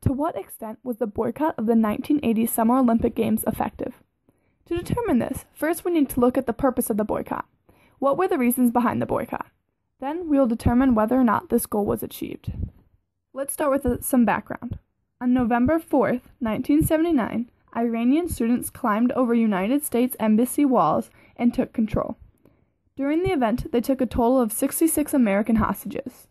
To what extent was the boycott of the 1980 Summer Olympic Games effective? To determine this, first we need to look at the purpose of the boycott. What were the reasons behind the boycott? Then we will determine whether or not this goal was achieved. Let's start with some background. On November 4th, 1979, Iranian students climbed over United States Embassy walls and took control. During the event, they took a total of 66 American hostages.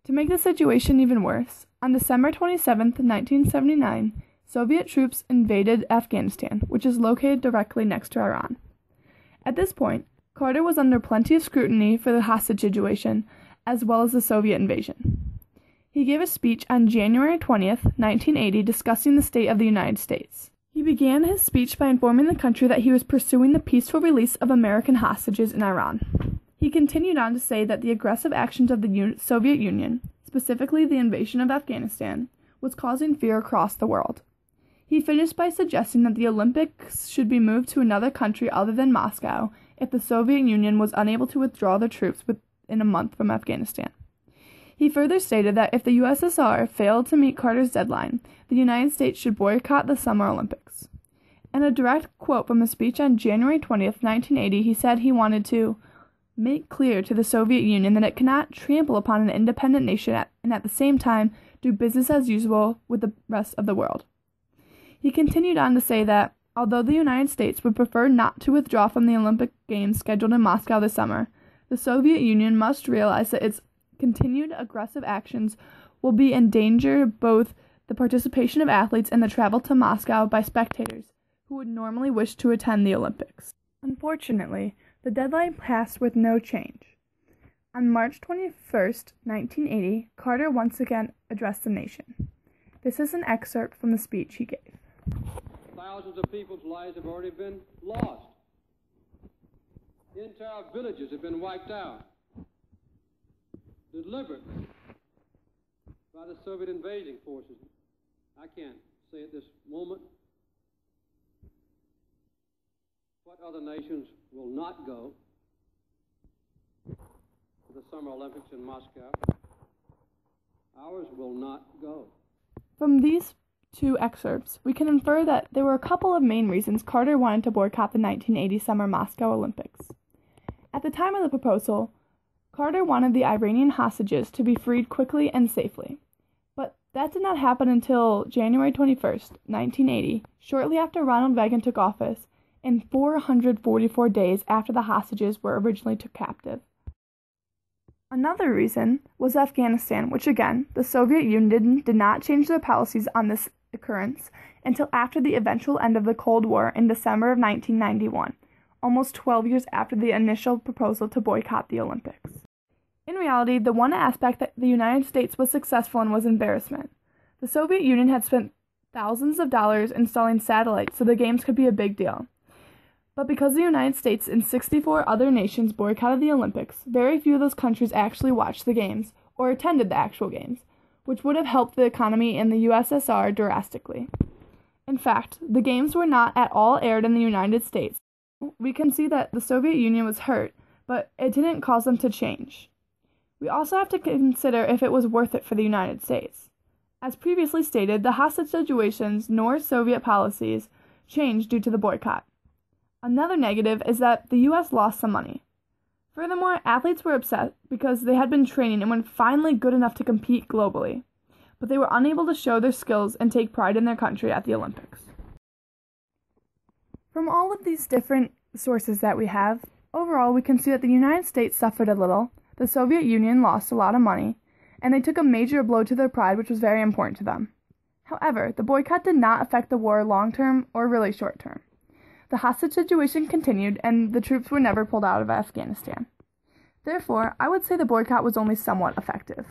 To make the situation even worse, on December 27, 1979, Soviet troops invaded Afghanistan, which is located directly next to Iran. At this point, Carter was under plenty of scrutiny for the hostage situation, as well as the Soviet invasion. He gave a speech on January 20, 1980, discussing the state of the United States. He began his speech by informing the country that he was pursuing the peaceful release of American hostages in Iran. He continued on to say that the aggressive actions of the Soviet Union, specifically the invasion of Afghanistan, was causing fear across the world. He finished by suggesting that the Olympics should be moved to another country other than Moscow if the Soviet Union was unable to withdraw their troops within a month from Afghanistan. He further stated that if the USSR failed to meet Carter's deadline, the United States should boycott the Summer Olympics. In a direct quote from a speech on January 20, 1980, he said he wanted to make clear to the Soviet Union that it cannot trample upon an independent nation and at the same time do business as usual with the rest of the world. He continued on to say that, although the United States would prefer not to withdraw from the Olympic Games scheduled in Moscow this summer, the Soviet Union must realize that its continued aggressive actions will be endanger both the participation of athletes and the travel to Moscow by spectators who would normally wish to attend the Olympics. Unfortunately, the deadline passed with no change. On March 21, 1980, Carter once again addressed the nation. This is an excerpt from the speech he gave. Thousands of people's lives have already been lost. Entire villages have been wiped out, deliberately, by the Soviet invading forces. I can't say at this moment what other nations will not go to the Summer Olympics in Moscow. Ours will not go. From these two excerpts, we can infer that there were a couple of main reasons Carter wanted to boycott the 1980 Summer Moscow Olympics. At the time of the proposal, Carter wanted the Iranian hostages to be freed quickly and safely. But that did not happen until January 21, 1980, shortly after Ronald Reagan took office, and 444 days after the hostages were originally took captive. Another reason was Afghanistan, which again, the Soviet Union did not change their policies on this occurrence until after the eventual end of the Cold War in December of 1991, almost 12 years after the initial proposal to boycott the Olympics. In reality, the one aspect that the United States was successful in was embarrassment. The Soviet Union had spent thousands of dollars installing satellites so the games could be a big deal. But because the United States and 64 other nations boycotted the Olympics, very few of those countries actually watched the games or attended the actual games, which would have helped the economy in the USSR drastically. In fact, the games were not at all aired in the United States. We can see that the Soviet Union was hurt, but it didn't cause them to change. We also have to consider if it was worth it for the United States. As previously stated, the hostage situations nor Soviet policies changed due to the boycott. Another negative is that the U.S. lost some money. Furthermore, athletes were upset because they had been training and were finally good enough to compete globally, but they were unable to show their skills and take pride in their country at the Olympics. From all of these different sources that we have, overall we can see that the United States suffered a little, the Soviet Union lost a lot of money, and they took a major blow to their pride, which was very important to them. However, the boycott did not affect the war long-term or really short-term. The hostage situation continued, and the troops were never pulled out of Afghanistan. Therefore, I would say the boycott was only somewhat effective.